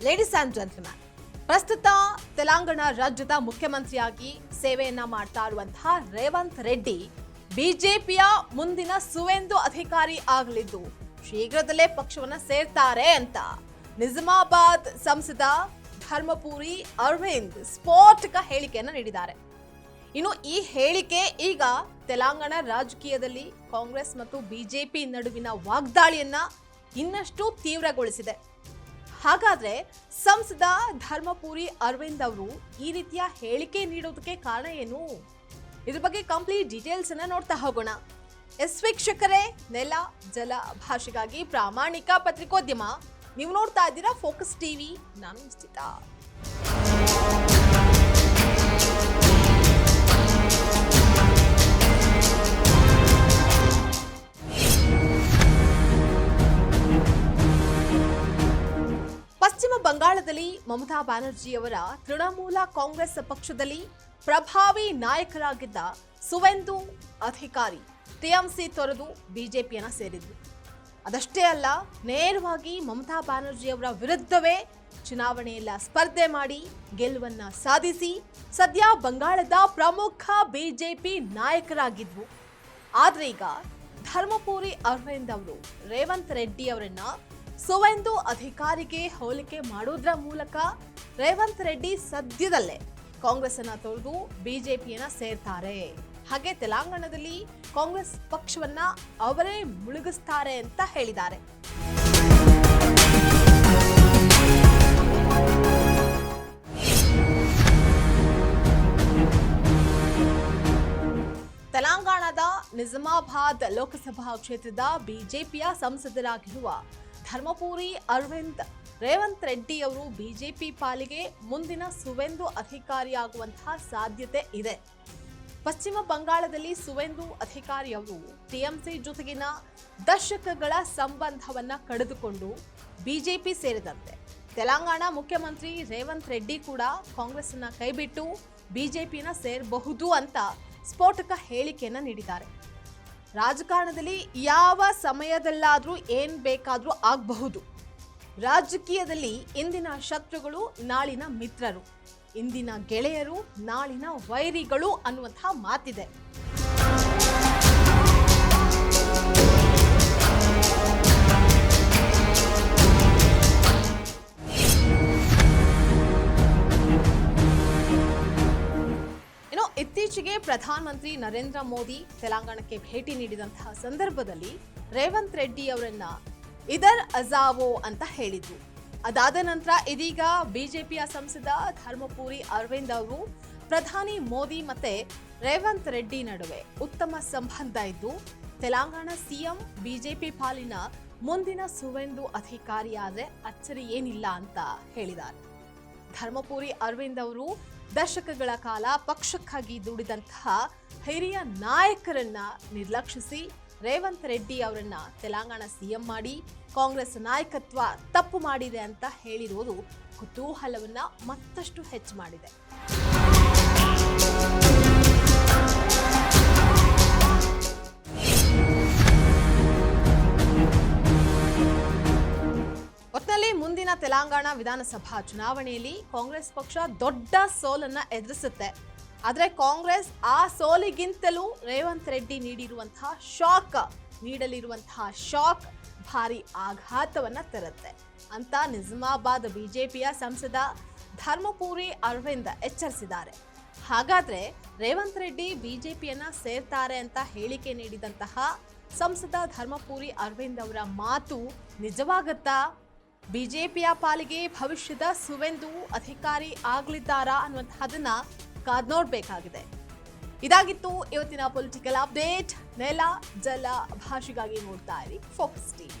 Ladies and gentleman, ಪ್ರಸ್ತುತ ತೆಲಂಗಾಣ ರಾಜ್ಯದ ಮುಖ್ಯಮಂತ್ರಿಯಾಗಿ ಸೇವೆಯನ್ನ ಮಾಡ್ತಾ ಇರುವಂತಹ ರೇವಂತ್ ರೆಡ್ಡಿ ಬಿಜೆಪಿಯ ಮುಂದಿನ ಸುವೇಂದು ಅಧಿಕಾರಿ ಆಗಲಿದ್ದು ಶೀಘ್ರದಲ್ಲೇ ಪಕ್ಷವನ್ನ ಸೇರ್ತಾರೆ ಅಂತ ನಿಜಾಮಾಬಾದ್ ಸಂಸದ ಧರ್ಮಪುರಿ ಅರವಿಂದ್ ಸ್ಫೋಟಕ ಹೇಳಿಕೆಯನ್ನು ನೀಡಿದ್ದಾರೆ. ಇನ್ನು ಈ ಹೇಳಿಕೆ ಈಗ ತೆಲಂಗಾಣ ರಾಜಕೀಯದಲ್ಲಿ ಕಾಂಗ್ರೆಸ್ ಮತ್ತು ಬಿಜೆಪಿ ನಡುವಿನ ವಾಗ್ದಾಳಿಯನ್ನ ಇನ್ನಷ್ಟು ತೀವ್ರಗೊಳಿಸಿದೆ. ಹಾಗಾದ್ರೆ ಸಂಸದ ಧರ್ಮಪುರಿ ಅರವಿಂದ್ ಅವರು ಈ ರೀತಿಯ ಹೇಳಿಕೆ ನೀಡೋದಕ್ಕೆ ಕಾರಣ ಏನು? ಇದ್ರ ಬಗ್ಗೆ ಕಂಪ್ಲೀಟ್ ಡೀಟೇಲ್ಸ್ ಅನ್ನ ನೋಡ್ತಾ ಹೋಗೋಣ. ವೀಕ್ಷಕರೇ, ನೆಲ ಜಲ ಭಾಷೆಗಾಗಿ ಪ್ರಾಮಾಣಿಕ ಪತ್ರಿಕೋದ್ಯಮ, ನೀವು ನೋಡ್ತಾ ಇದ್ದೀರಾ ಫೋಕಸ್ ಟಿವಿ. ನಾನು ನಿಶ್ಚಿತಾ. ಪಶ್ಚಿಮ ಬಂಗಾಳದಲ್ಲಿ ಮಮತಾ ಬ್ಯಾನರ್ಜಿಯವರ ತೃಣಮೂಲ ಕಾಂಗ್ರೆಸ್ ಪಕ್ಷದಲ್ಲಿ ಪ್ರಭಾವಿ ನಾಯಕರಾಗಿದ್ದ ಸುವೇಂದು ಅಧಿಕಾರಿ ಟಿಎಂಸಿ ತೊರೆದು ಬಿಜೆಪಿಯನ್ನ ಸೇರಿದ್ರು. ಅದಷ್ಟೇ ಅಲ್ಲ, ನೇರವಾಗಿ ಮಮತಾ ಬ್ಯಾನರ್ಜಿಯವರ ವಿರುದ್ಧವೇ ಚುನಾವಣೆಯಲ್ಲ ಸ್ಪರ್ಧೆ ಮಾಡಿ ಗೆಲುವನ್ನ ಸಾಧಿಸಿ ಸದ್ಯ ಬಂಗಾಳದ ಪ್ರಮುಖ ಬಿಜೆಪಿ ನಾಯಕರಾಗಿದ್ರು. ಆದ್ರೆ ಈಗ ಧರ್ಮಪುರಿ ಅರವಿಂದ್ ಅವರು ರೇವಂತ್ ರೆಡ್ಡಿ ಅವರನ್ನ ಸುವೇಂದು ಅಧಿಕಾರಿಗೆ ಹೋಲಿಕೆ ಮಾಡೋದ್ರ ಮೂಲಕ ರೇವಂತ್ ರೆಡ್ಡಿ ಸದ್ಯದಲ್ಲೇ ಕಾಂಗ್ರೆಸ್ ಅನ್ನ ತೊರೆದು ಬಿಜೆಪಿಯನ್ನ ಸೇರ್ತಾರೆ. ಹಾಗೆ ತೆಲಂಗಾಣದಲ್ಲಿ ಕಾಂಗ್ರೆಸ್ ಪಕ್ಷವನ್ನ ಅವರೇ ಮುಳುಗಿಸ್ತಾರೆ ಅಂತ ಹೇಳಿದ್ದಾರೆ. ತೆಲಂಗಾಣದ ನಿಜಾಮಾಬಾದ್ ಲೋಕಸಭಾ ಕ್ಷೇತ್ರದ ಬಿಜೆಪಿಯ ಸಂಸದರಾಗಿರುವ ಧರ್ಮಪುರಿ ಅರವಿಂದ್ ರೇವಂತ್ ರೆಡ್ಡಿ ಅವರು ಬಿಜೆಪಿ ಪಾಲಿಗೆ ಮುಂದಿನ ಸುವೇಂದು ಅಧಿಕಾರಿಯಾಗುವಂತಹ ಸಾಧ್ಯತೆ ಇದೆ. ಪಶ್ಚಿಮ ಬಂಗಾಳದಲ್ಲಿ ಸುವೇಂದು ಅಧಿಕಾರಿ ಅವರು ಟಿಎಂಸಿ ಜೊತೆಗಿನ ದಶಕಗಳ ಸಂಬಂಧವನ್ನ ಕಡಿದುಕೊಂಡು ಬಿಜೆಪಿ ಸೇರಿದಂತೆ ತೆಲಂಗಾಣ ಮುಖ್ಯಮಂತ್ರಿ ರೇವಂತ್ ರೆಡ್ಡಿ ಕೂಡ ಕಾಂಗ್ರೆಸ್ ಅನ್ನ ಕೈಬಿಟ್ಟು ಬಿಜೆಪಿನ ಸೇರಬಹುದು ಅಂತ ಸ್ಫೋಟಕ ಹೇಳಿಕೆಯನ್ನ ನೀಡಿದ್ದಾರೆ. ರಾಜಕಾರಣದಲ್ಲಿ ಯಾವ ಸಮಯದಲ್ಲಾದ್ರೂ ಏನ್ ಬೇಕಾದ್ರೂ ಆಗಬಹುದು. ರಾಜಕೀಯದಲ್ಲಿ ಇಂದಿನ ಶತ್ರುಗಳು ನಾಳಿನ ಮಿತ್ರರು, ಇಂದಿನ ಗೆಳೆಯರು ನಾಳಿನ ವೈರಿಗಳು ಅನ್ನುವಂತಹ ಮಾತಿದೆ. ಇತ್ತೀಚೆಗೆ ಪ್ರಧಾನಮಂತ್ರಿ ನರೇಂದ್ರ ಮೋದಿ ತೆಲಂಗಾಣಕ್ಕೆ ಭೇಟಿ ನೀಡಿದಂತಹ ಸಂದರ್ಭದಲ್ಲಿ ರೇವಂತ್ ರೆಡ್ಡಿ ಅವರನ್ನ ಇದರ್ ಅಜಾವೋ ಅಂತ ಹೇಳಿದ್ರು. ಅದಾದ ನಂತರ ಇದೀಗ ಬಿಜೆಪಿಯ ಸಂಸದ ಧರ್ಮಪುರಿ ಅರವಿಂದ್ ಅವರು ಪ್ರಧಾನಿ ಮೋದಿ ಮತ್ತೆ ರೇವಂತ್ ರೆಡ್ಡಿ ನಡುವೆ ಉತ್ತಮ ಸಂಬಂಧ ಇದ್ದು ತೆಲಂಗಾಣ ಸಿಎಂ ಬಿಜೆಪಿ ಪಾಲಿನ ಮುಂದಿನ ಸುವೇಂದು ಅಧಿಕಾರಿಯಾದ್ರೆ ಅಚ್ಚರಿ ಏನಿಲ್ಲ ಅಂತ ಹೇಳಿದ್ದಾರೆ. ಧರ್ಮಪುರಿ ಅರವಿಂದ್ ಅವರು ದಶಕಗಳ ಕಾಲ ಪಕ್ಷಕ್ಕಾಗಿ ದುಡಿದಂತಹ ಹಿರಿಯ ನಾಯಕರನ್ನ ನಿರ್ಲಕ್ಷಿಸಿ ರೇವಂತ್ ರೆಡ್ಡಿ ಅವರನ್ನ ತೆಲಂಗಾಣ ಸಿಎಂ ಮಾಡಿ ಕಾಂಗ್ರೆಸ್ ನಾಯಕತ್ವ ತಪ್ಪು ಮಾಡಿದೆ ಅಂತ ಹೇಳಿರುವುದು ಕುತೂಹಲವನ್ನ ಮತ್ತಷ್ಟು ಹೆಚ್ಚು ಮಾಡಿದೆ. ಒಟ್ಟಿನಲ್ಲಿ ಮುಂದಿನ ತೆಲಂಗಾಣ ವಿಧಾನಸಭಾ ಚುನಾವಣೆಯಲ್ಲಿ ಕಾಂಗ್ರೆಸ್ ಪಕ್ಷ ದೊಡ್ಡ ಸೋಲನ್ನ ಎದುರಿಸುತ್ತೆ. ಆದ್ರೆ ಕಾಂಗ್ರೆಸ್ ಆ ಸೋಲಿಗಿಂತಲೂ ರೇವಂತ್ ರೆಡ್ಡಿ ನೀಡಲಿರುವಂತಹ ಶಾಕ್ ಭಾರಿ ಆಘಾತವನ್ನ ತರುತ್ತೆ ಅಂತ ನಿಜಾಮಾಬಾದ್ ಬಿಜೆಪಿಯ ಸಂಸದ ಧರ್ಮಪುರಿ ಅರವಿಂದ್ ಎಚ್ಚರಿಸಿದ್ದಾರೆ. ಹಾಗಾದ್ರೆ ರೇವಂತ್ ರೆಡ್ಡಿ ಬಿಜೆಪಿಯನ್ನ ಸೇರ್ತಾರೆ ಅಂತ ಹೇಳಿಕೆ ನೀಡಿದಂತಹ ಸಂಸದ ಧರ್ಮಪುರಿ ಅರವಿಂದ್ ಅವರ ಮಾತು ನಿಜವಾಗತ್ತಾ? ಬಿಜೆಪಿಯ ಪಾಲಿಗೆ ಭವಿಷ್ಯದ ಸುವೇಂದು ಅಧಿಕಾರಿ ಆಗಲಿದ್ದಾರಾ ಅನ್ನುವಂತಹದನ್ನ ಕಾದ್ ನೋಡ್ಬೇಕಾಗಿದೆ. ಇದಾಗಿತ್ತು ಇವತ್ತಿನ ಪೊಲಿಟಿಕಲ್ ಅಪ್ಡೇಟ್. ನೆಲ ಜಲ ಭಾಷೆಗಾಗಿ ನೋಡ್ತಾ ಇರಿ ಫೋಕಸ್ ಟಿವಿ.